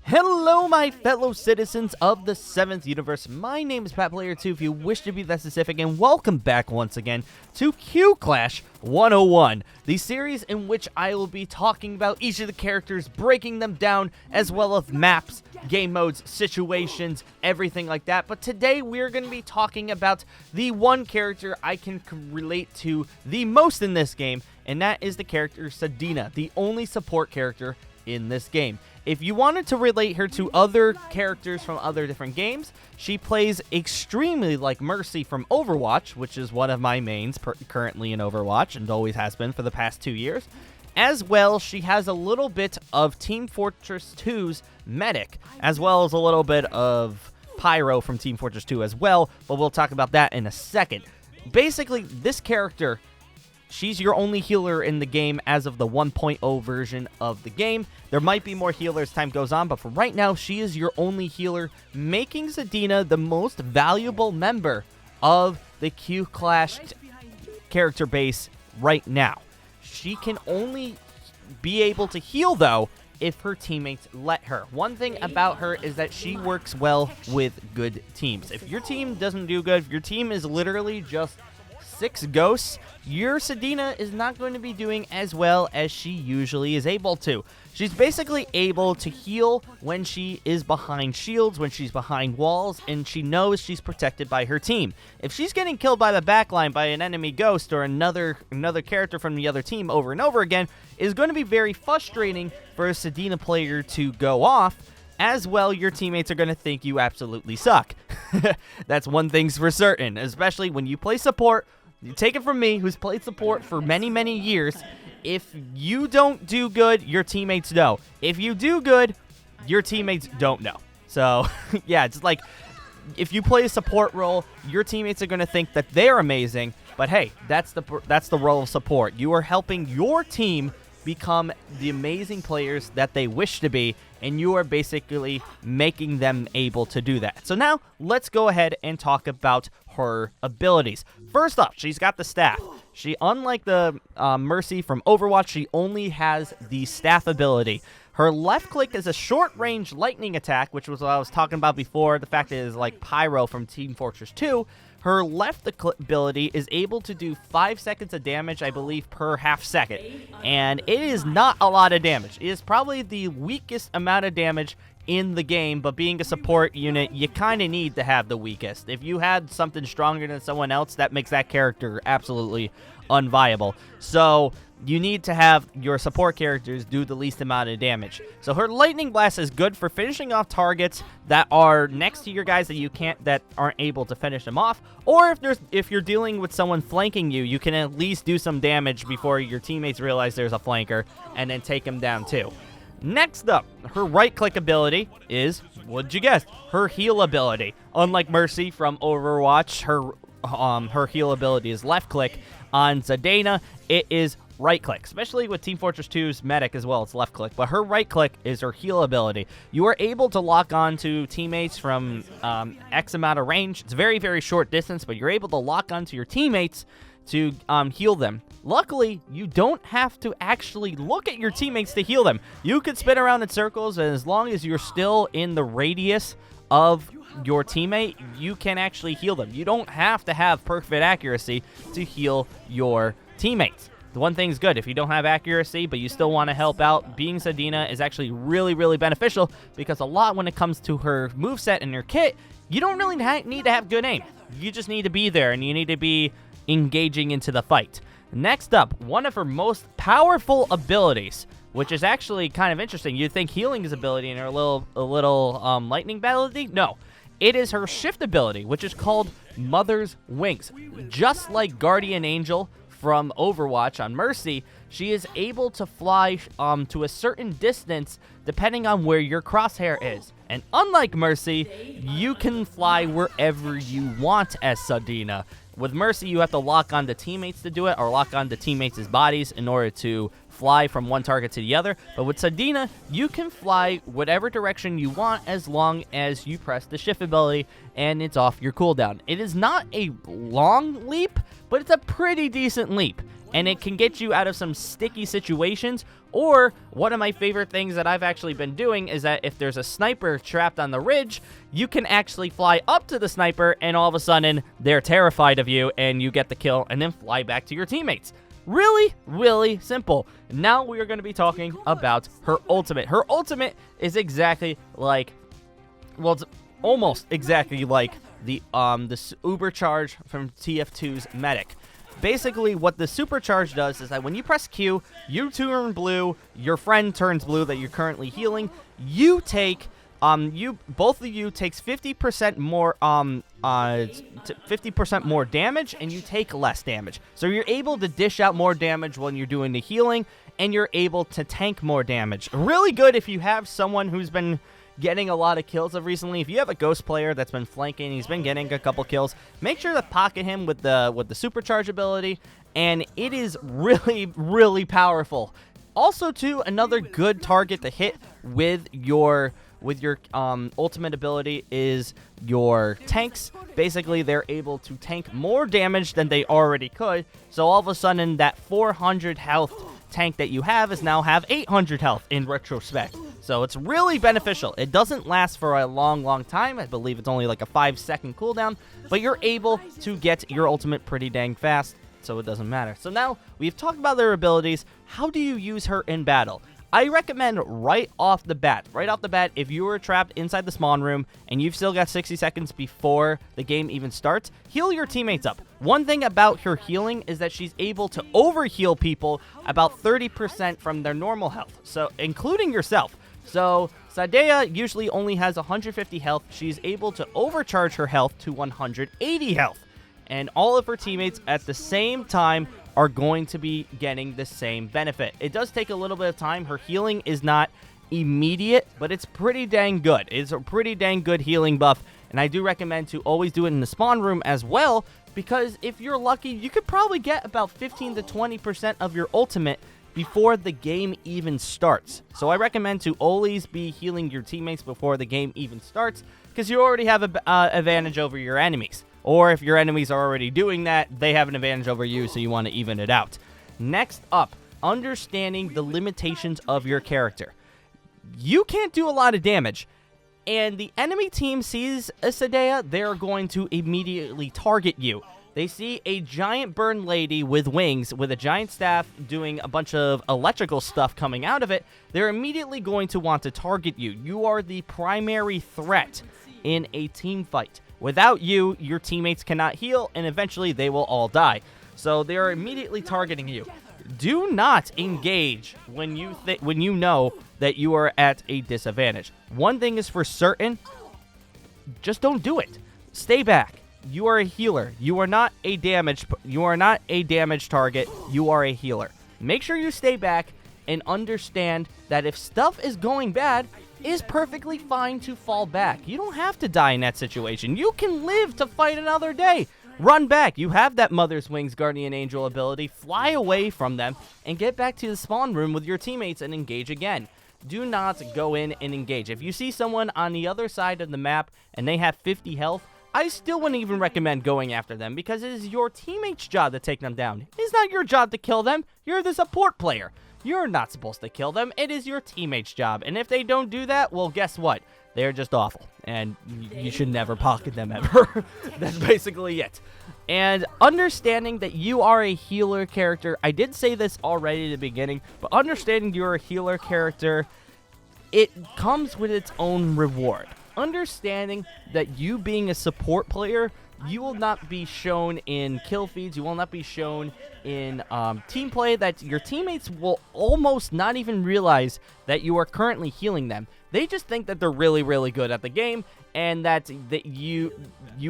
Hello, my fellow citizens of the 7th universe. My name is PatPlayer2, if you wish to be that specific, and welcome back once again to Q Clash 101, the series in which I will be talking about each of the characters, breaking them down, as well as maps, game modes, situations, everything like that. But today we're going to be talking about the one character I can relate to the most in this game, and that is the character Zadena, the only support character in this game. If you wanted to relate her to other characters from other different games, she plays extremely like Mercy from Overwatch, which is one of my mains currently in Overwatch and always has been for the past 2 years. As well, she has a little bit of Team Fortress 2's Medic, as well as a little bit of Pyro from Team Fortress 2 as well, but we'll talk about that in a second. Basically, this character, she's your only healer in the game as of the 1.0 version of the game. There might be more healers as time goes on, but for right now, she is your only healer, making Zadena the most valuable member of the Q Clash character base right now. She can only be able to heal, though, if her teammates let her. One thing about her is that she works well with good teams. If your team doesn't do good, if your team is literally just 6 ghosts, your Sadena is not going to be doing as well as she usually is able to. She's basically able to heal when she is behind shields, when she's behind walls, and she knows she's protected by her team. If she's getting killed by the backline by an enemy ghost or another character from the other team over and over again, it is going to be very frustrating for a Sadena player to go off. As well, your teammates are going to think you absolutely suck. That's one thing's for certain, especially when you play support. You take it from me, who's played support for many, many years. If you don't do good, your teammates know. If you do good, your teammates don't know. So, yeah, it's like if you play a support role, your teammates are going to think that they're amazing. But hey, that's the role of support. You are helping your team become the amazing players that they wish to be, and you are basically making them able to do that. So now, let's go ahead and talk about her abilities. First off, she's got the staff. She, unlike the Mercy from Overwatch, she only has the staff ability. Her left click is a short-range lightning attack, which was what I was talking about before, the fact that it is like Pyro from Team Fortress 2. Her left ability is able to do 5 seconds of damage, I believe, per half second. And it is not a lot of damage. It is probably the weakest amount of damage in the game, but being a support unit, you kind of need to have the weakest. If you had something stronger than someone else, that makes that character absolutely unviable. So you need to have your support characters do the least amount of damage. So her Lightning Blast is good for finishing off targets that are next to your guys that aren't able to finish them off. Or if you're dealing with someone flanking you, you can at least do some damage before your teammates realize there's a flanker and then take them down too. Next up, her right-click ability is, what'd you guess, her heal ability. Unlike Mercy from Overwatch, her heal ability is left-click. On Zadena, it is right-click, especially with Team Fortress 2's Medic as well, it's left-click. But her right-click is her heal ability. You are able to lock on to teammates from X amount of range. It's very, very short distance, but you're able to lock onto your teammates to heal them. Luckily, you don't have to actually look at your teammates to heal them. You could spin around in circles, and as long as you're still in the radius of your teammate, you can actually heal them. You don't have to have perfect accuracy to heal your teammates. The one thing's good, if you don't have accuracy, but you still want to help out, being Zadena is actually really, really beneficial, because a lot when it comes to her moveset and her kit, you don't really need to have good aim. You just need to be there, and you need to be engaging into the fight. Next up, one of her most powerful abilities, which is actually kind of interesting. You'd think healing is ability and her little lightning ability. No, it is her shift ability, which is called Mother's Wings. Just like Guardian Angel from Overwatch on Mercy, she is able to fly to a certain distance depending on where your crosshair is. And unlike Mercy, you can fly wherever you want as Sadena. With Mercy, you have to lock on the teammates to do it, or lock on the teammates' bodies in order to fly from one target to the other. But with Zadena, you can fly whatever direction you want as long as you press the shift ability and it's off your cooldown. It is not a long leap, but it's a pretty decent leap. And it can get you out of some sticky situations. Or one of my favorite things that I've actually been doing is that if there's a sniper trapped on the ridge, you can actually fly up to the sniper and all of a sudden they're terrified of you and you get the kill and then fly back to your teammates. Really, really simple. Now we are going to be talking about her ultimate. Her ultimate is exactly like, well, it's almost exactly like the Ubercharge from TF2's Medic. Basically, what the supercharge does is that when you press Q, you turn blue, your friend turns blue that you're currently healing. You take, both of you takes 50% more, 50% more damage, and you take less damage. So you're able to dish out more damage when you're doing the healing, and you're able to tank more damage. Really good if you have someone who's been getting a lot of kills of recently. If you have a ghost player that's been flanking, he's been getting a couple kills, make sure to pocket him with the supercharge ability, and it is really, really powerful. Also, too, another good target to hit with your ultimate ability is your tanks. Basically, they're able to tank more damage than they already could, so all of a sudden that 400 health tank that you have now have 800 health in retrospect. So it's really beneficial. It doesn't last for a long time. I believe it's only like a 5-second cooldown, but you're able to get your ultimate pretty dang fast, so it doesn't matter. So now we've talked about their abilities. How do you use her in battle? I recommend right off the bat, if you were trapped inside the spawn room and you've still got 60 seconds before the game even starts, heal your teammates up. One thing about her healing is that she's able to overheal people about 30% from their normal health, so including yourself. So Sadena usually only has 150 health. She's able to overcharge her health to 180 health. And all of her teammates at the same time are going to be getting the same benefit. It does take a little bit of time. Her healing is not immediate, but it's pretty dang good. It's a pretty dang good healing buff, and I do recommend to always do it in the spawn room as well, because if you're lucky, you could probably get about 15 to 20% of your ultimate before the game even starts. So I recommend to always be healing your teammates before the game even starts, because you already have an advantage over your enemies. Or if your enemies are already doing that, they have an advantage over you, so you want to even it out. Next up, understanding the limitations of your character. You can't do a lot of damage, and the enemy team sees a Sadena, they're going to immediately target you. They see a giant burn lady with wings, with a giant staff doing a bunch of electrical stuff coming out of it. They're immediately going to want to target you. You are the primary threat in a team fight. Without you, your teammates cannot heal, and eventually they will all die. So they are immediately targeting you. Do not engage when you know that you are at a disadvantage. One thing is for certain, just don't do it. Stay back. You are a healer. You are not a damage target. You are a healer. Make sure you stay back and understand that if stuff is going bad, it is perfectly fine to fall back. You don't have to die in that situation. You can live to fight another day. Run back. You have that Mother's Wings Guardian Angel ability. Fly away from them and get back to the spawn room with your teammates and engage again. Do not go in and engage. If you see someone on the other side of the map and they have 50 health, I still wouldn't even recommend going after them, because it is your teammate's job to take them down. It's not your job to kill them. You're the support player. You're not supposed to kill them. It is your teammate's job. And if they don't do that, well, guess what? They're just awful. And you should never pocket them ever. That's basically it. And understanding that you are a healer character. I did say this already at the beginning, but understanding you're a healer character, it comes with its own reward. Understanding that you being a support player, you will not be shown in kill feeds, you will not be shown in team play, that your teammates will almost not even realize that you are currently healing them. They just think that they're really, really good at the game, and that you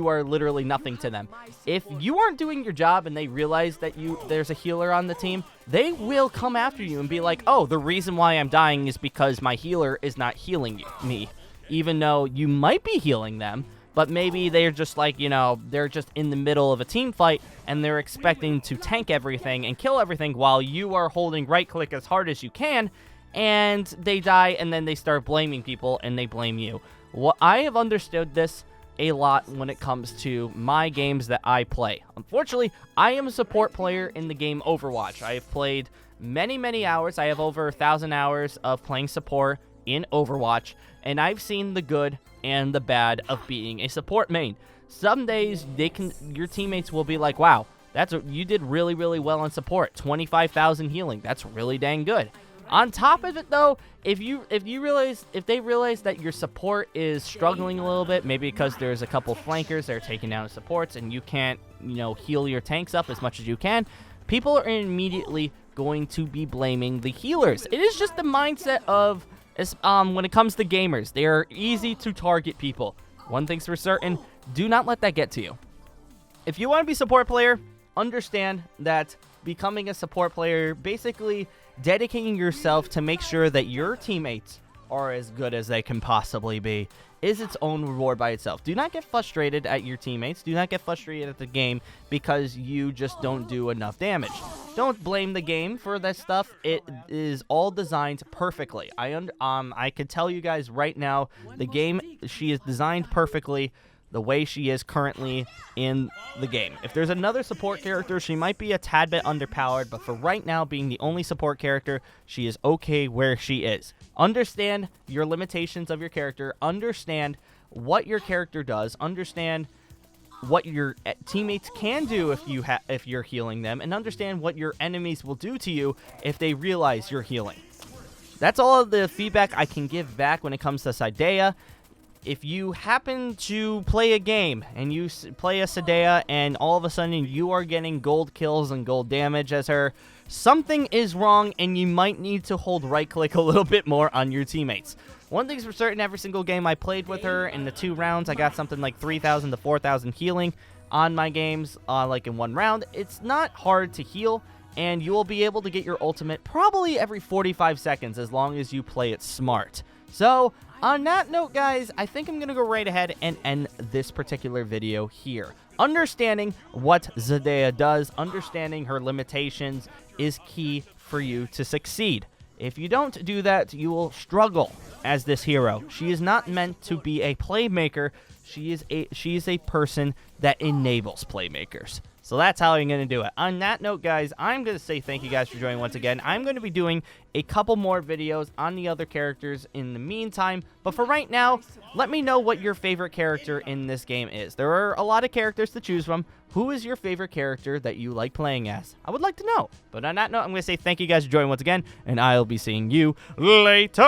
are literally nothing to them. If you aren't doing your job and they realize that there's a healer on the team, they will come after you and be like, oh, the reason why I'm dying is because my healer is not healing me. Even though you might be healing them, but maybe they're just like, they're just in the middle of a team fight, and they're expecting to tank everything and kill everything while you are holding right-click as hard as you can, and they die, and then they start blaming people, and they blame you. I have understood this a lot when it comes to my games that I play. Unfortunately, I am a support player in the game Overwatch. I have played many hours. I have over 1,000 hours of playing support in Overwatch, and I've seen the good and the bad of being a support main. Some days your teammates will be like, wow, you did really well on support. 25,000 healing. That's really dang good. On top of it, though, if they realize that your support is struggling a little bit, maybe because there's a couple flankers that are taking down supports and you can't, heal your tanks up as much as you can, people are immediately going to be blaming the healers. It is just the mindset of, when it comes to gamers, they are easy to target people. One thing's for certain, do not let that get to you. If you want to be a support player, understand that becoming a support player, basically dedicating yourself to make sure that your teammates are as good as they can possibly be, is its own reward by itself. Do not get frustrated at your teammates. Do not get frustrated at the game because you just don't do enough damage. Don't blame the game for that stuff. It is all designed perfectly. I could tell you guys right now, the game, she is designed perfectly the way she is currently in the game. If there's another support character, she might be a tad bit underpowered, but for right now, being the only support character, she is okay where she is. Understand your limitations of your character, understand what your character does, understand what your teammates can do if you're healing them, and understand what your enemies will do to you if they realize you're healing. That's all of the feedback I can give back when it comes to Zadena. If you happen to play a game and you play a Sadena and all of a sudden you are getting gold kills and gold damage as her, something is wrong and you might need to hold right-click a little bit more on your teammates. One thing's for certain, every single game I played with her, in the 2 rounds, I got something like 3,000 to 4,000 healing on my games, like in 1 round. It's not hard to heal, and you will be able to get your ultimate probably every 45 seconds as long as you play it smart. So, on that note, guys, I think I'm going to go right ahead and end this particular video here. Understanding what Zadena does, understanding her limitations is key for you to succeed. If you don't do that, you will struggle as this hero. She is not meant to be a playmaker. She is a person that enables playmakers. So that's how I'm going to do it. On that note, guys, I'm going to say thank you guys for joining once again. I'm going to be doing a couple more videos on the other characters in the meantime. But for right now, let me know what your favorite character in this game is. There are a lot of characters to choose from. Who is your favorite character that you like playing as? I would like to know. But on that note, I'm going to say thank you guys for joining once again, and I'll be seeing you later.